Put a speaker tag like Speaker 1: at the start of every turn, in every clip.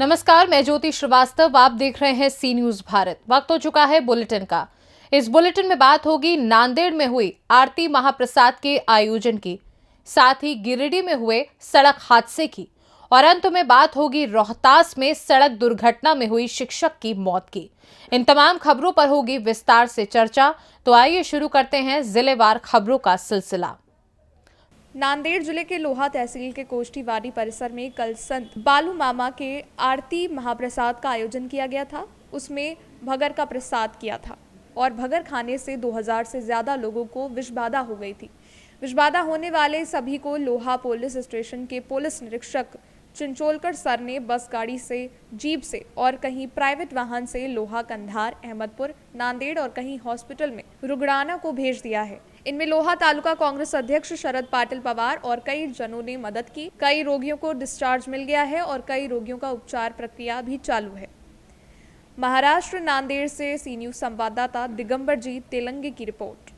Speaker 1: नमस्कार, मैं ज्योति श्रीवास्तव। आप देख रहे हैं सी न्यूज भारत। वक्त हो चुका है बुलेटिन का। इस बुलेटिन में बात होगी नांदेड़ में हुई आरती महाप्रसाद के आयोजन की, साथ ही गिरिडीह में हुए सड़क हादसे की, और अंत में बात होगी रोहतास में सड़क दुर्घटना में हुई शिक्षक की मौत की। इन तमाम खबरों पर होगी विस्तार से चर्चा। तो आइए शुरू करते हैं जिलेवार खबरों का सिलसिला।
Speaker 2: नांदेड़ जिले के लोहा तहसील के कोष्ठीवाड़ी परिसर में कल संत बालू मामा के आरती महाप्रसाद का आयोजन किया गया था। उसमें भगर का प्रसाद किया था और भगर खाने से 2000 से ज्यादा लोगों को विषबाधा हो गई थी। विषबाधा होने वाले सभी को लोहा पुलिस स्टेशन के पुलिस निरीक्षक चिंचोलकर सर ने बस गाड़ी से, जीप से और कहीं प्राइवेट वाहन से लोहा, कंधार, अहमदपुर, नांदेड़ और कहीं हॉस्पिटल में रुगड़ाना को भेज दिया है। इनमें लोहा तालुका कांग्रेस अध्यक्ष शरद पाटिल पवार और कई जनों ने मदद की। कई रोगियों को डिस्चार्ज मिल गया है और कई रोगियों का उपचार प्रक्रिया भी चालू है। महाराष्ट्र नांदेड़ से सी न्यूज संवाददाता दिगंबर जी तेलंगे की रिपोर्ट।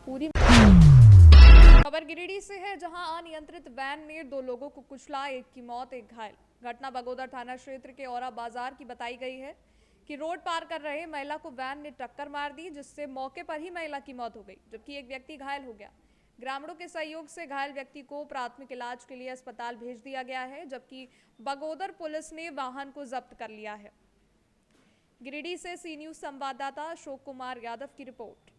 Speaker 2: पूरी खबर गिरिडीह से है, जहां अनियंत्रित वैन ने 2 लोगों को कुचला, एक की मौत, एक घायल। घटना बगोदर थाना क्षेत्र के औरा बाजार की बताई गई है कि रोड पार कर रहे महिला को वैन ने टक्कर मार दी, जिससे मौके पर ही महिला की मौत हो गई, जबकि एक व्यक्ति घायल हो गया। ग्रामीणों के सहयोग से घायल व्यक्ति को प्राथमिक इलाज के लिए अस्पताल भेज दिया गया है, जबकि बगोदर पुलिस ने वाहन को जब्त कर लिया है। गिरिडीह से सी न्यूज संवाददाता अशोक कुमार यादव की रिपोर्ट।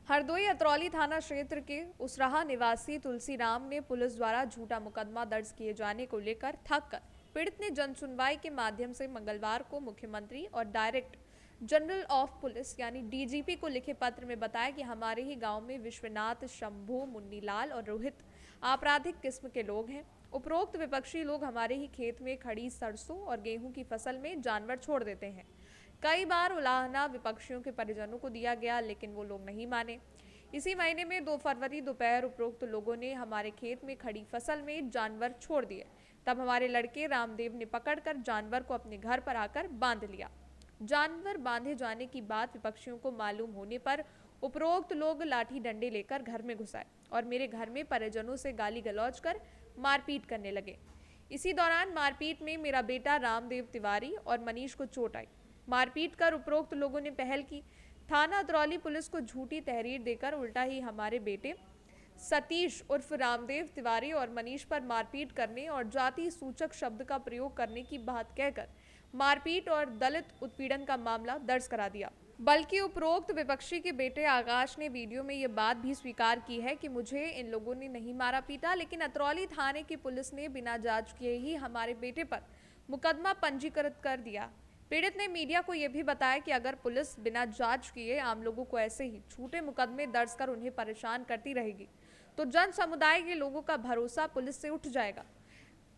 Speaker 2: हरदोई अतरौली थाना क्षेत्र के उसराहा निवासी तुलसीराम ने पुलिस द्वारा झूठा मुकदमा दर्ज किए जाने को लेकर थक कर पीड़ित ने जन सुनवाई के माध्यम से मंगलवार को मुख्यमंत्री और डायरेक्टर जनरल ऑफ पुलिस यानी डीजीपी को लिखे पत्र में बताया कि हमारे ही गांव में विश्वनाथ, शंभू, मुन्नीलाल और रोहित आपराधिक किस्म के लोग हैं। उपरोक्त विपक्षी लोग हमारे ही खेत में खड़ी सरसों और गेहूं की फसल में जानवर छोड़ देते हैं। कई बार उलाहना विपक्षियों के परिजनों को दिया गया, लेकिन वो लोग नहीं माने। इसी महीने में 2 फरवरी दोपहर उपरोक्त लोगों ने हमारे खेत में खड़ी फसल में जानवर छोड़ दिए। तब हमारे लड़के रामदेव ने पकड़कर जानवर को अपने घर पर आकर बांध लिया। जानवर बांधे जाने की बात विपक्षियों को मालूम होने पर उपरोक्त लोग लाठी डंडे लेकर घर में घुस आए और मेरे घर में परिजनों से गाली गलौज कर मारपीट करने लगे। इसी दौरान मारपीट में मेरा बेटा रामदेव तिवारी और मनीष को चोट आई। मारपीट कर उपरोक्त लोगों ने पहल की। थाना अतरौली पुलिस को झूठी तहरीर देकर उल्टा ही हमारे बेटे सतीश उर्फ रामदेव तिवारी और मनीष पर मारपीट करने और जाति सूचक शब्द का प्रयोग करने की बात कहकर मारपीट और दलित उत्पीड़न का मामला दर्ज करा दिया। बल्कि उपरोक्त विपक्षी के बेटे आकाश ने वीडियो में ये बात भी स्वीकार की है कि मुझे इन लोगों ने नहीं मारा पीटा, लेकिन अतरौली थाने की पुलिस ने बिना जांच किए ही हमारे बेटे पर मुकदमा पंजीकृत कर दिया। पीड़ित ने मीडिया को यह भी बताया कि अगर पुलिस बिना जांच किए आम लोगों को ऐसे ही झूठे मुकदमे दर्ज कर उन्हें परेशान करती रहेगी तो जन समुदाय के लोगों का भरोसा पुलिस से उठ जाएगा।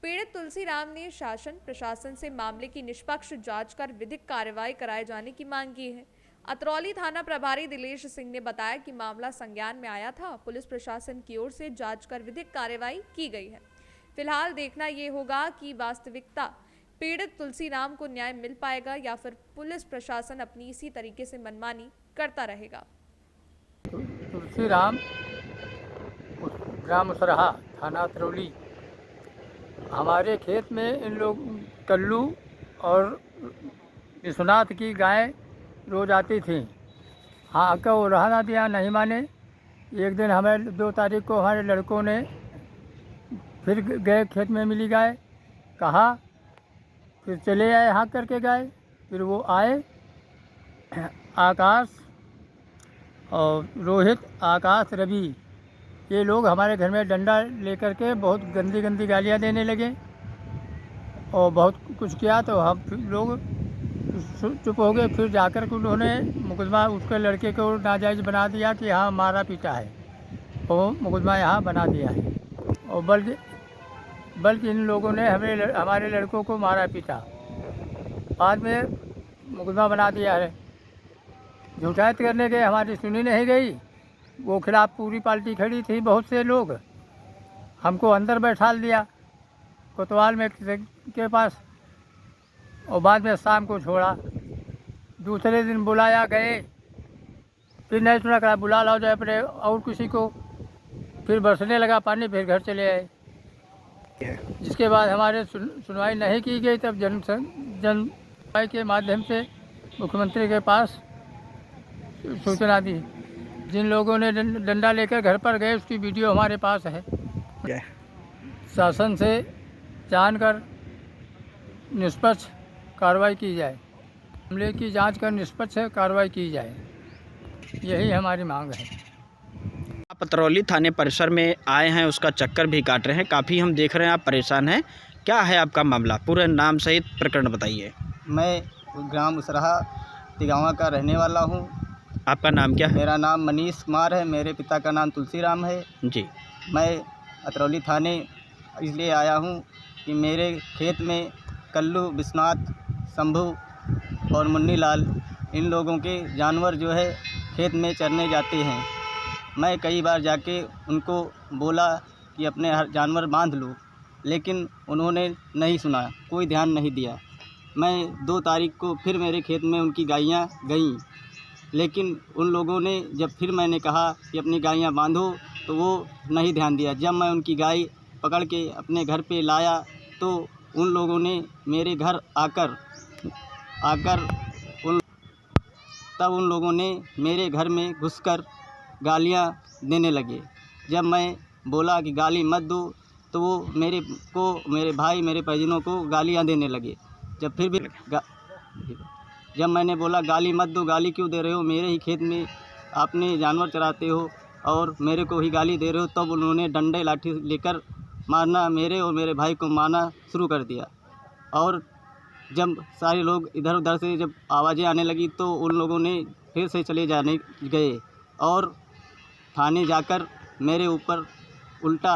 Speaker 2: पीड़ित तुलसीराम ने शासन प्रशासन से मामले की निष्पक्ष जांच कर विधिक कार्रवाई कराए जाने की मांग की है। अतरौली थाना प्रभारी दिलेश सिंह ने बताया कि मामला संज्ञान में आया था। पुलिस प्रशासन की ओर से जांच कर विधिक कार्रवाई की गई है। फिलहाल देखना ये होगा कि वास्तविकता पीड़ित तुलसीराम को न्याय मिल पाएगा या फिर पुलिस प्रशासन अपनी इसी तरीके से मनमानी करता रहेगा।
Speaker 3: तुलसीराम, ग्राम उसराहा, थाना अतरौली। हमारे खेत में इन लोग कल्लू और विश्वनाथ की गाय रोज आती थी। हाँ का वो रहना दिया, नहीं माने। एक दिन हमें 2 तारीख को हमारे लड़कों ने फिर गए, खेत में मिली गाय, कहा, फिर चले आए हाँ करके गाय। फिर वो आए, आकाश और रोहित, आकाश, रवि, ये लोग हमारे घर में डंडा लेकर के बहुत गंदी गंदी गालियाँ देने लगे और बहुत कुछ किया। तो हम लोग चुप हो गए। फिर जाकर के उन्होंने मुकदमा उसके लड़के को नाजायज़ बना दिया कि हाँ मारा पीटा है, और मुकदमा यहाँ बना दिया है। और बल्कि इन लोगों ने हमारे लड़कों को मारा पीटा, बाद में मुकदमा बना दिया है। झूठायत करने के हमारी सुनी नहीं गई। वो खिलाफ पूरी पार्टी खड़ी थी, बहुत से लोग। हमको अंदर बैठा दिया कोतवाल में के पास, और बाद में शाम को छोड़ा। दूसरे दिन बुलाया, गए, फिर नहीं सुना, कहा बुला लाओ जाए अपने और किसी को। फिर बरसने लगा पानी, फिर घर चले आए। जिसके बाद हमारे सुनवाई नहीं की गई, तब जन सुनवाई के माध्यम से मुख्यमंत्री के पास सूचना दी। जिन लोगों ने डंडा लेकर घर पर गए, उसकी वीडियो हमारे पास है। शासन से जानकर निष्पक्ष कार्रवाई की जाए, मामले की जांच कर निष्पक्ष कार्रवाई की जाए, यही हमारी मांग है।
Speaker 4: आप अतरौली थाने परिसर में आए हैं, उसका चक्कर भी काट रहे हैं, काफ़ी हम देख रहे हैं आप परेशान हैं। क्या है आपका मामला? पूरे नाम सहित प्रकरण बताइए।
Speaker 5: मैं ग्राम उसराहा तिगावा का रहने वाला हूँ।
Speaker 4: आपका नाम क्या है?
Speaker 5: मेरा नाम मनीष कुमार है। मेरे पिता का नाम तुलसीराम है।
Speaker 4: जी।
Speaker 5: मैं अतरौली थाने इसलिए आया हूँ कि मेरे खेत में कल्लू, विश्वनाथ, शंभू और मुन्नी लाल, इन लोगों के जानवर जो है खेत में चरने जाते हैं। मैं कई बार जाके उनको बोला कि अपने हर जानवर बांध लो, लेकिन उन्होंने नहीं सुना, कोई ध्यान नहीं दिया। मैं 2 तारीख को फिर मेरे खेत में उनकी गायें गईं, लेकिन उन लोगों ने जब फिर मैंने कहा कि अपनी गायें बांधो, तो वो नहीं ध्यान दिया। जब मैं उनकी गाय पकड़ के अपने घर पे लाया, तो उन लोगों ने मेरे घर आकर उन लोगों ने मेरे घर में घुसकर गालियाँ देने लगे। जब मैं बोला कि गाली मत दो, तो वो मेरे भाई, मेरे परिजनों को गालियाँ देने लगे। जब मैंने बोला गाली मत दो, गाली क्यों दे रहे हो, मेरे ही खेत में आपने जानवर चराते हो और मेरे को ही गाली दे रहे हो, तब उन्होंने डंडे लाठी लेकर मारना, मेरे और मेरे भाई को मारना शुरू कर दिया। और जब सारे लोग इधर उधर से जब आवाज़ें आने लगी, तो उन लोगों ने फिर से चले जाने गए और थाने जाकर मेरे ऊपर उल्टा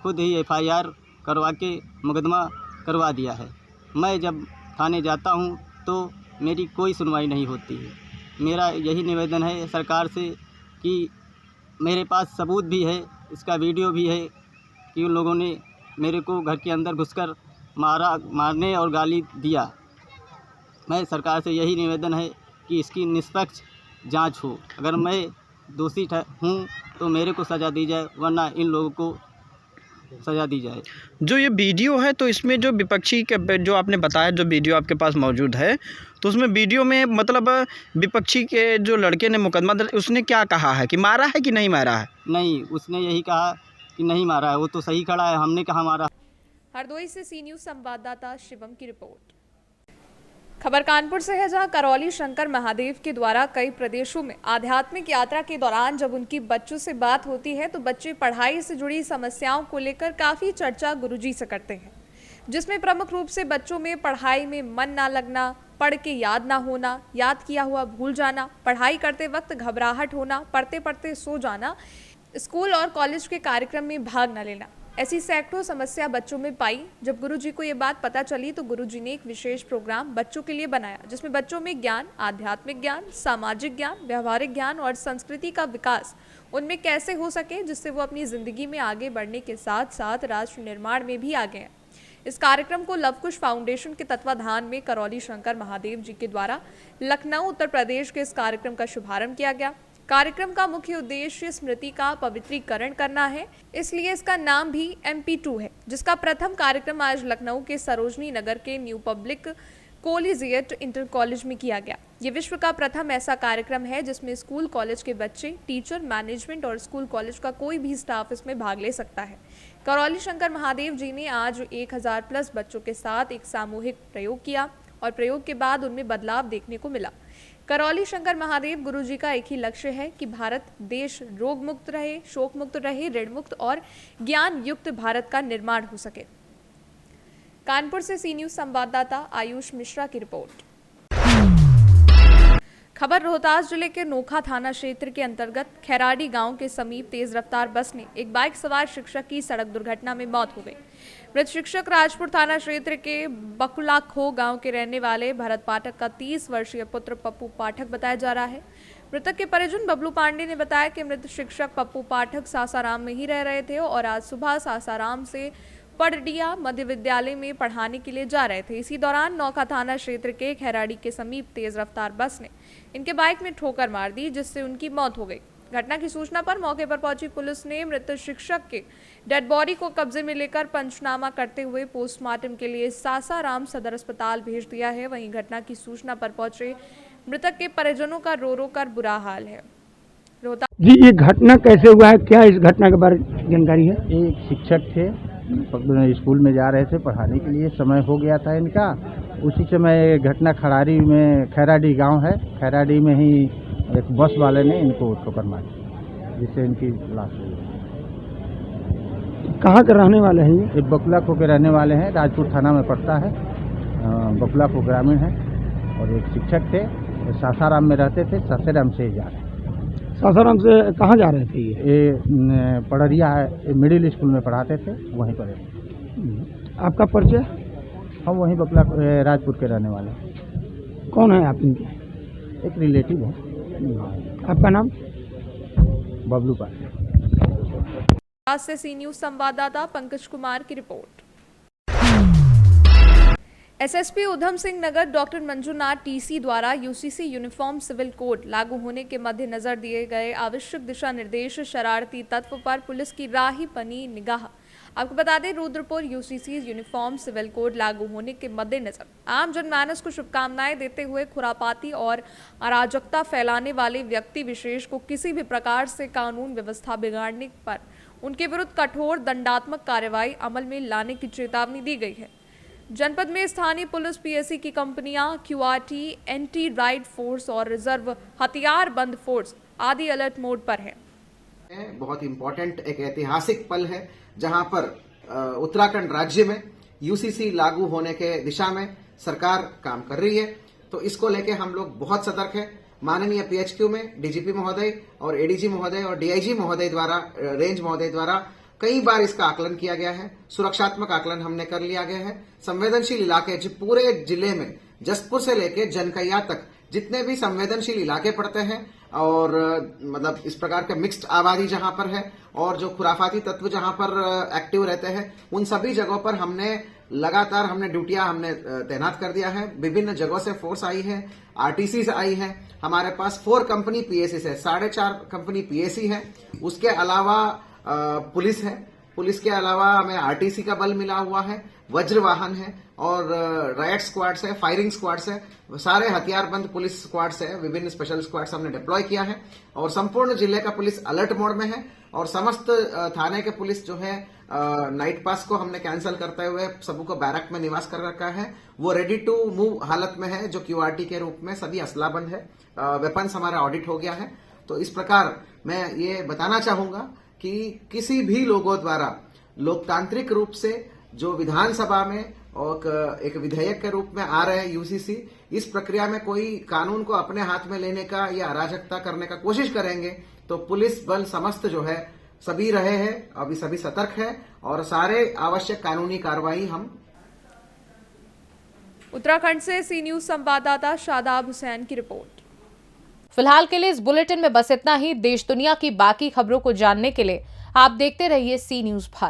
Speaker 5: खुद ही FIR करवा के मुकदमा करवा दिया है। मैं जब थाने जाता हूँ तो मेरी कोई सुनवाई नहीं होती है। मेरा यही निवेदन है सरकार से कि मेरे पास सबूत भी है, इसका वीडियो भी है कि उन लोगों ने मेरे को घर के अंदर घुसकर मारने और गाली दिया। मैं सरकार से यही निवेदन है कि इसकी निष्पक्ष जांच हो। अगर मैं दोषी हूँ तो मेरे को सज़ा दी जाए, वरना इन लोगों को सज़ा दी जाए।
Speaker 4: जो ये वीडियो है, तो इसमें जो विपक्षी के जो आपने बताया, जो वीडियो आपके पास मौजूद है, तो उसमें वीडियो में मतलब विपक्षी के जो लड़के ने मुकदमा दर्ज, उसने क्या कहा है कि मारा है कि नहीं मारा है?
Speaker 5: नहीं, उसने यही कहा कि नहीं मारा है। वो तो सही खड़ा है, हमने कहा मारा।
Speaker 2: हरदोई से सी न्यूज़ संवाददाता शिवम की रिपोर्ट। खबर कानपुर से है, जहां करौली शंकर महादेव के द्वारा कई प्रदेशों में आध्यात्मिक यात्रा के दौरान जब उनकी बच्चों से बात होती है, तो बच्चे पढ़ाई से जुड़ी समस्याओं को लेकर काफ़ी चर्चा गुरुजी से करते हैं, जिसमें प्रमुख रूप से बच्चों में पढ़ाई में मन ना लगना, पढ़ के याद ना होना, याद किया हुआ भूल जाना, पढ़ाई करते वक्त घबराहट होना, पढ़ते पढ़ते सो जाना, स्कूल और कॉलेज के कार्यक्रम में भाग न लेना, ऐसी सैकड़ों समस्या बच्चों में पाई। जब गुरुजी को ये बात पता चली, तो गुरुजी ने एक विशेष प्रोग्राम बच्चों के लिए बनाया, जिसमें बच्चों में ज्ञान, आध्यात्मिक ज्ञान, सामाजिक ज्ञान, व्यवहारिक ज्ञान और संस्कृति का विकास उनमें कैसे हो सके, जिससे वो अपनी ज़िंदगी में आगे बढ़ने के साथ साथ राष्ट्र निर्माण में भी आगे हैं। इस कार्यक्रम को लवकुश फाउंडेशन के तत्वाधान में करौली शंकर महादेव जी के द्वारा लखनऊ, उत्तर प्रदेश के इस कार्यक्रम का शुभारंभ किया गया। कार्यक्रम का मुख्य उद्देश्य स्मृति का पवित्रीकरण करना है, इसलिए इसका नाम भी MP2 है, जिसका प्रथम कार्यक्रम आज लखनऊ के सरोजनी नगर के न्यू पब्लिक कोलिजिएट इंटर कॉलेज में किया गया। ये विश्व का प्रथम ऐसा कार्यक्रम है जिसमें स्कूल कॉलेज के बच्चे, टीचर, मैनेजमेंट और स्कूल कॉलेज का कोई भी स्टाफ इसमें भाग ले सकता है। करौली शंकर महादेव जी ने आज 1000+ बच्चों के साथ एक सामूहिक प्रयोग किया और प्रयोग के बाद उनमें बदलाव देखने को मिला। करौली शंकर महादेव गुरुजी का एक ही लक्ष्य है कि भारत देश रोग मुक्त रहे, शोक मुक्त रहे, ऋण मुक्त और ज्ञान युक्त भारत का निर्माण हो सके। कानपुर से सी न्यूज़ संवाददाता आयुष मिश्रा की रिपोर्ट। खबर रोहतास जिले के नोखा थाना क्षेत्र के अंतर्गत खैराडी गांव के समीप तेज रफ्तार बस ने एक बाइक सवार शिक्षक की सड़क दुर्घटना में मौत हो गई। मृत शिक्षक राजपुर थाना क्षेत्र के बकुलाखो गांव के रहने वाले भरत पाठक का 30 वर्षीय पुत्र पप्पू पाठक बताया जा रहा है। मृतक के परिजन बबलू पांडे ने बताया कि मृत शिक्षक पप्पू पाठक सासाराम में ही रह रहे थे और आज सुबह सासाराम से पड़डिया मध्य विद्यालय में पढ़ाने के लिए जा रहे थे। इसी दौरान नौखा थाना क्षेत्र के खैराडी के समीप तेज रफ्तार बस ने इनके बाइक में ठोकर मार दी, जिससे उनकी मौत हो गई। घटना की सूचना पर मौके पर पहुंची पुलिस ने मृत शिक्षक के डेड बॉडी को कब्जे में लेकर पंचनामा करते हुए पोस्टमार्टम के लिए सासाराम सदर अस्पताल भेज दिया है। वहीं घटना की सूचना पर पहुंचे मृतक के परिजनों का रो रो कर बुरा हाल है। रोहतास
Speaker 3: जी, ये घटना कैसे हुआ है, क्या इस घटना के बारे में जानकारी है?
Speaker 6: एक शिक्षक थे, स्कूल में जा रहे थे पढ़ाने के लिए, समय हो गया था इनका। उसी समय घटना खराड़ी में, खैराडी गांव है, खैराडी में ही एक बस वाले ने इनको ठोकर मारी, जिससे इनकी लाश हुई।
Speaker 3: कहाँ के रहने वाले हैं ये?
Speaker 6: ये बकुला खो के रहने वाले हैं, राजपुर थाना में पड़ता है। बकुला खो ग्रामीण है और एक शिक्षक थे, सासाराम में रहते थे, सासाराम से ही जा रहे हैं।
Speaker 3: सासाराम से कहाँ जा रहे थे ये?
Speaker 6: ये पड़रिया है, मिडिल स्कूल में पढ़ाते थे, वहीं पर है।
Speaker 3: आपका परिचय?
Speaker 6: हम वहीं बकुला राजपुर के रहने वाले हैं।
Speaker 3: कौन है आप इनके?
Speaker 6: एक रिलेटिव है,
Speaker 3: आपका नाम?
Speaker 6: बबलू पाल।
Speaker 2: आज से सी न्यूज संवाददाता पंकज कुमार की report. SSP Udham Singh Nagar doctor Manjunath TC द्वारा यूसीसी यूनिफॉर्म सिविल कोड लागू होने के मद्देनजर दिए गए आवश्यक दिशा निर्देश शरारती तत्व पर पुलिस की राही बनी निगाह। आपको बता दें, Rudrapur UCC uniform civil code लागू होने के मद्देनजर आम जनमानस को शुभकामनाएं देते हुए खुरापाती और अराजकता फैलाने वाले व्यक्ति विशेष को किसी भी प्रकार से कानून व्यवस्था बिगाड़ने पर उनके विरुद्ध कठोर दंडात्मक कार्रवाई अमल में लाने की चेतावनी दी गई है। जनपद में स्थानीय पुलिस, पीएसी की कंपनियां, क्यूआरटी, एंटी राइड फोर्स और रिजर्व हथियार बंद फोर्स आदि अलर्ट मोड पर है।
Speaker 7: बहुत इंपॉर्टेंट एक ऐतिहासिक पल है जहां पर उत्तराखंड राज्य में यूसीसी लागू होने के दिशा में सरकार काम कर रही है। तो इसको लेके हम लोग बहुत सतर्क हैं। माननीय पीएचक्यू में डीजीपी महोदय और एडीजी महोदय और डीआईजी महोदय द्वारा, रेंज महोदय द्वारा कई बार इसका आकलन किया गया है। सुरक्षात्मक आकलन हमने कर लिया गया है। संवेदनशील इलाके जो पूरे जिले में जसपुर से लेकर जनकैया तक जितने भी संवेदनशील इलाके पड़ते हैं और मतलब इस प्रकार के मिक्स्ड आबादी जहां पर है और जो खुराफाती तत्व जहां पर एक्टिव रहते हैं, उन सभी जगहों पर हमने लगातार ड्यूटियां तैनात कर दिया है। विभिन्न जगहों से फोर्स आई है, आरटीसी से आई है। हमारे पास 4 कंपनी पीएसी है, 4.5 कंपनी पीएसी है। उसके अलावा पुलिस है। पुलिस के अलावा हमें आरटीसी का बल मिला हुआ है, वज्र वाहन है और राइट स्क्वाड्स है, फायरिंग स्क्वाड्स है, सारे हथियारबंद पुलिस स्क्वाड्स है, विभिन्न स्पेशल स्क्वाड्स हमने डिप्लॉय किया है और संपूर्ण जिले का पुलिस अलर्ट मोड में है। और समस्त थाने के पुलिस जो है नाइट पास को हमने कैंसिल करते हुए सबको बैरक में निवास कर रखा है। वो रेडी टू मूव हालत में है, जो क्यूआरटी के रूप में सभी असलाबंद है। वेपन्स हमारा ऑडिट हो गया है। तो इस प्रकार मैं ये बताना चाहूंगा कि किसी भी लोगों द्वारा लोकतांत्रिक रूप से जो विधानसभा में और एक विधेयक के रूप में आ रहे हैं यूसीसी, इस प्रक्रिया में कोई कानून को अपने हाथ में लेने का या अराजकता करने का कोशिश करेंगे तो पुलिस बल समस्त जो है सभी रहे हैं, अभी सभी सतर्क है और सारे आवश्यक कानूनी कार्रवाई हम।
Speaker 2: उत्तराखंड से सी न्यूज संवाददाता शादाब हुसैन की रिपोर्ट।
Speaker 1: फिलहाल के लिए इस बुलेटिन में बस इतना ही। देश दुनिया की बाकी खबरों को जानने के लिए आप देखते रहिए सी न्यूज भारत।